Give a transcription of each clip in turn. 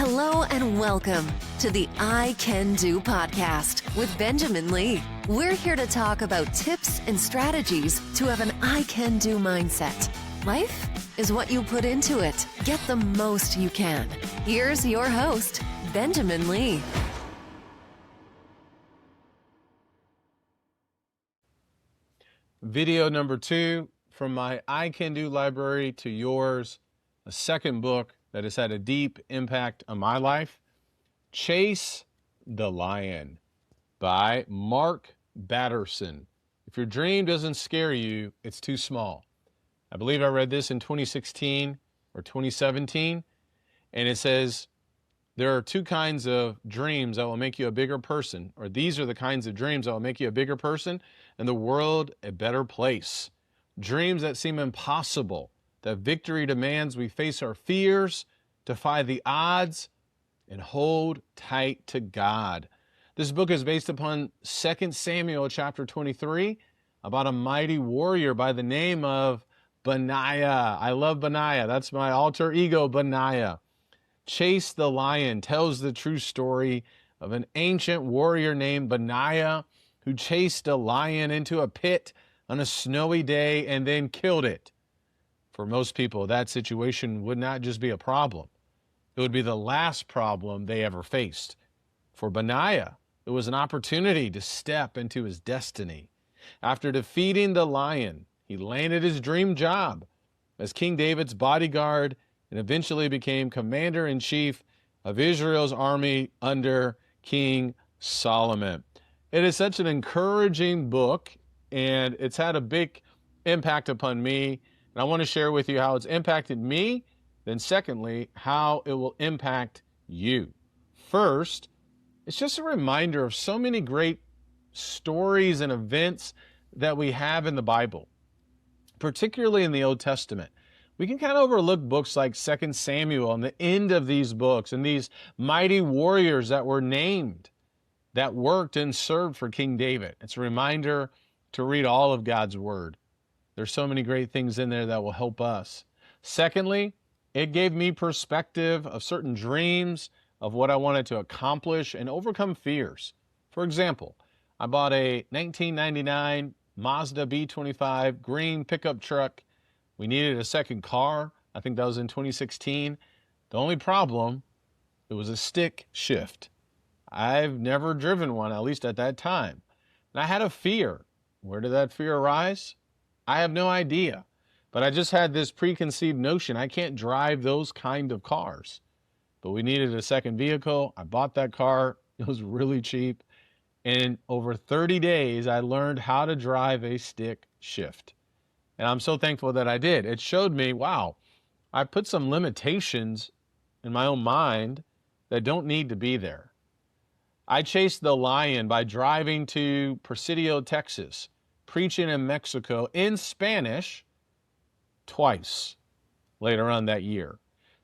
Hello and welcome to the I Can Do podcast with Benjamin Lee. We're here to talk about tips and strategies to have an I Can Do mindset. Life is what you put into it. Get the most you can. Here's your host, Benjamin Lee. Video number 2 from my I Can Do library to yours, a second book that has had a deep impact on my life, Chase the Lion by Mark Batterson. If your dream doesn't scare you, it's too small. I believe I read this in 2016 or 2017, and it says, there are two kinds of dreams that will make you a bigger person, or these are the kinds of dreams that will make you a bigger person and the world a better place. Dreams that seem impossible, that victory demands we face our fears, defy the odds, and hold tight to God. This book is based upon 2 Samuel chapter 23 about a mighty warrior by the name of Beniah. I love Beniah. That's my alter ego, Beniah. Chase the Lion tells the true story of an ancient warrior named Beniah who chased a lion into a pit on a snowy day and then killed it. For most people, that situation would not just be a problem. It would be the last problem they ever faced. For Beniah, it was an opportunity to step into his destiny. After defeating the lion, he landed his dream job as King David's bodyguard and eventually became commander-in-chief of Israel's army under King Solomon. It is such an encouraging book, and it's had a big impact upon me. And I want to share with you how it's impacted me, then secondly, how it will impact you. First, it's just a reminder of so many great stories and events that we have in the Bible, particularly in the Old Testament. We can kind of overlook books like 2 Samuel and the end of these books and these mighty warriors that were named, that worked and served for King David. It's a reminder to read all of God's Word. There's so many great things in there that will help us. Secondly, it gave me perspective of certain dreams of what I wanted to accomplish and overcome fears. For example, I bought a 1999 Mazda B25 green pickup truck. We needed a second car. I think that was in 2016. The only problem, it was a stick shift. I've never driven one, at least at that time. And I had a fear. Where did that fear arise? I have no idea. But I just had this preconceived notion. I can't drive those kind of cars. But we needed a second vehicle. I bought that car. It was really cheap. And in over 30 days, I learned how to drive a stick shift. And I'm so thankful that I did. It showed me, wow, I put some limitations in my own mind that don't need to be there. I chased the lion by driving to Presidio, Texas, preaching in Mexico in Spanish twice later on that year.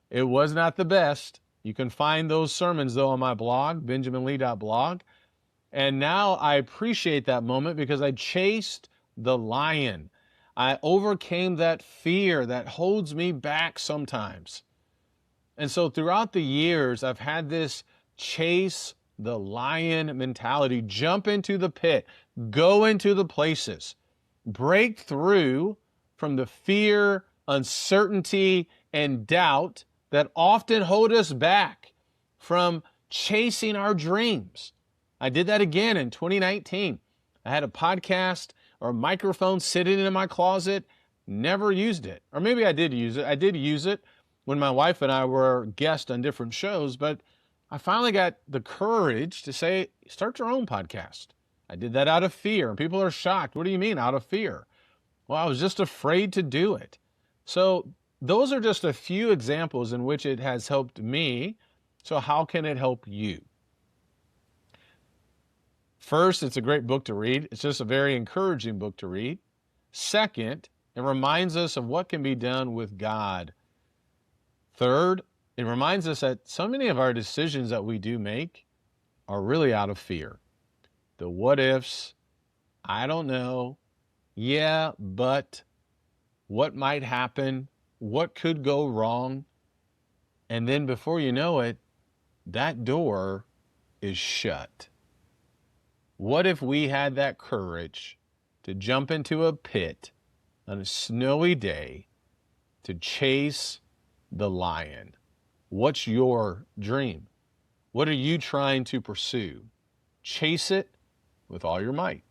It was not the best. You can find those sermons, though, on my blog, benjaminlee.blog. And now I appreciate that moment because I chased the lion. I overcame that fear that holds me back sometimes. And so throughout the years, I've had this chase the lion mentality, jump into the pit, go into the places, break through from the fear, uncertainty, and doubt that often hold us back from chasing our dreams. I did that again in 2019. I had a podcast or a microphone sitting in my closet, never used it. Or maybe I did use it. I did use it when my wife and I were guests on different shows, but I finally got the courage to say, start your own podcast. I did that out of fear, and people are shocked. What do you mean out of fear? Well, I was just afraid to do it. So those are just a few examples in which it has helped me. So how can it help you? First, it's a great book to read. It's just a very encouraging book to read. Second, it reminds us of what can be done with God. Third, it reminds us that so many of our decisions that we do make are really out of fear. The what ifs, I don't know, yeah, but what might happen, what could go wrong, and then before you know it, that door is shut. What if we had that courage to jump into a pit on a snowy day to chase the lion? What's your dream? What are you trying to pursue? Chase it with all your might.